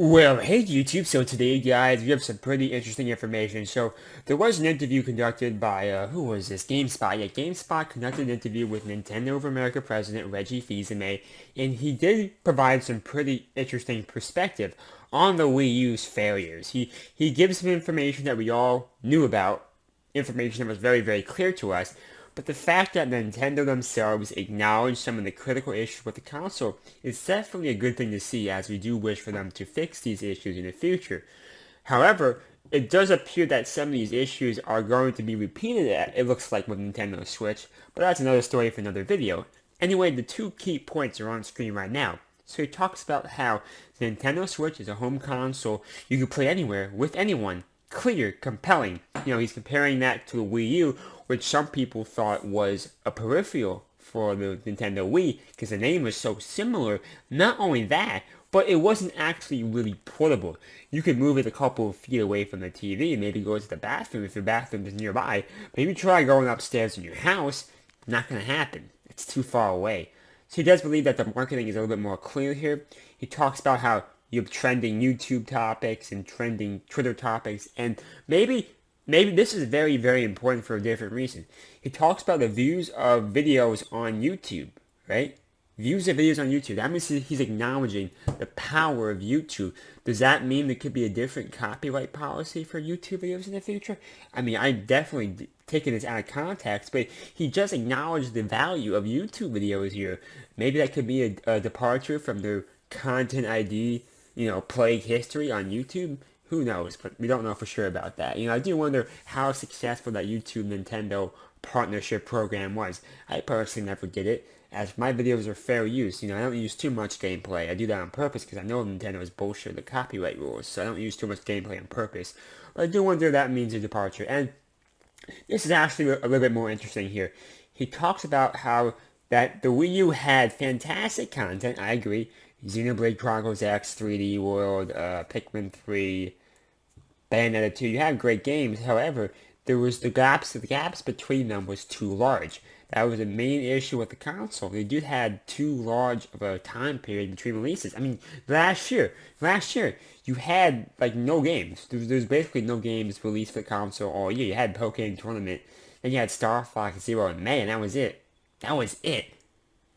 Well, hey YouTube, so today guys, we have some pretty interesting information. So, there was an interview conducted by, who was this? GameSpot. Yeah, GameSpot conducted an interview with Nintendo of America President Reggie Fils-Aimé, and he did provide some pretty interesting perspective on the Wii U's failures. He gives some information that we all knew about, information that was very, very clear to us, but the fact that Nintendo themselves acknowledged some of the critical issues with the console is definitely a good thing to see, as we do wish for them to fix these issues in the future. However, it does appear that some of these issues are going to be repeated, it looks like, with Nintendo Switch, but that's another story for another video. Anyway, the two key points are on screen right now. So he talks about how Nintendo Switch is a home console you can play anywhere, with anyone, clear, compelling. He's comparing that to the Wii U, which some people thought was a peripheral for the Nintendo Wii, because the name was so similar. Not only that, but it wasn't actually really portable. You could move it a couple of feet away from the TV and maybe go to the bathroom if your bathroom is nearby. But if you try going upstairs in your house, not going to happen. It's too far away. So he does believe that the marketing is a little bit more clear here. He talks about how you have trending YouTube topics and trending Twitter topics, and maybe this is very, very important for a different reason. He talks about the views of videos on YouTube, right? Views of videos on YouTube. That means he's acknowledging the power of YouTube. Does that mean there could be a different copyright policy for YouTube videos in the future? I mean, I definitely taking this out of context, but he just acknowledged the value of YouTube videos here. Maybe that could be a departure from the content ID, plague history on YouTube. Who knows? But we don't know for sure about that. I do wonder how successful that YouTube Nintendo partnership program was. I personally never did it, as my videos are fair use. I don't use too much gameplay. I do that on purpose because I know Nintendo is bullshit the copyright rules, so I don't use too much gameplay on purpose. But I do wonder if that means a departure. And this is actually a little bit more interesting here. He talks about how that the Wii U had fantastic content. I agree. Xenoblade Chronicles X, 3D World, Pikmin 3, Bayonetta 2. You have great games. However, there was the gaps between them was too large. That was the main issue with the console. They did had too large of a time period between releases. I mean, last year, you had like no games. There was basically no games released for the console all year. You had Pokemon Tournament, then you had Star Fox Zero in May, and that was it. That was it.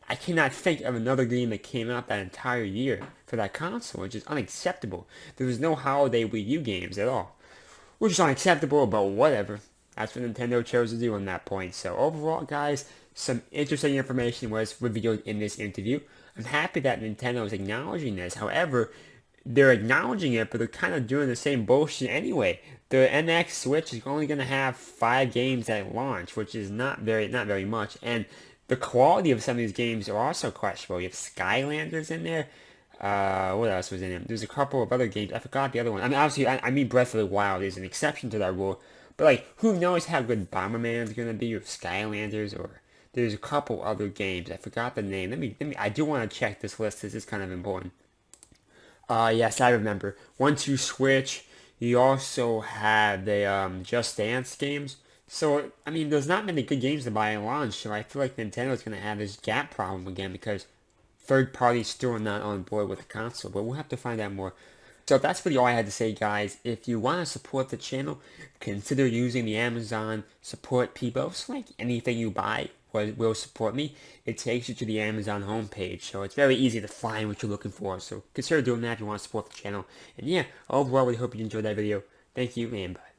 I cannot think of another game that came out that entire year for that console, which is unacceptable. There was no holiday Wii U games at all, which is unacceptable, but whatever. That's what Nintendo chose to do on that point. So overall, guys, some interesting information was revealed in this interview. I'm happy that Nintendo is acknowledging this. However, they're acknowledging it, but they're kind of doing the same bullshit anyway. The NX Switch is only going to have 5 games at launch, which is not very much, and the quality of some of these games are also questionable. You have Skylanders in there. What else was in it? There's a couple of other games. I forgot the other one. I mean, obviously, I mean Breath of the Wild is an exception to that rule. But, like, who knows how good Bomberman's going to be with Skylanders, or there's a couple other games. I forgot the name. I do want to check this list. This is kind of important. Yes, I remember. Once you switch, you also have the Just Dance games. So, I mean, there's not many good games to buy at launch, so I feel like Nintendo's going to have this gap problem again because third parties still are not on board with the console, but we'll have to find out more. So that's really all I had to say, guys. If you want to support the channel, consider using the Amazon support P-Boast link. Anything you buy will support me. It takes you to the Amazon homepage, so it's very easy to find what you're looking for. So consider doing that if you want to support the channel. And yeah, overall, we hope you enjoyed that video. Thank you, and bye.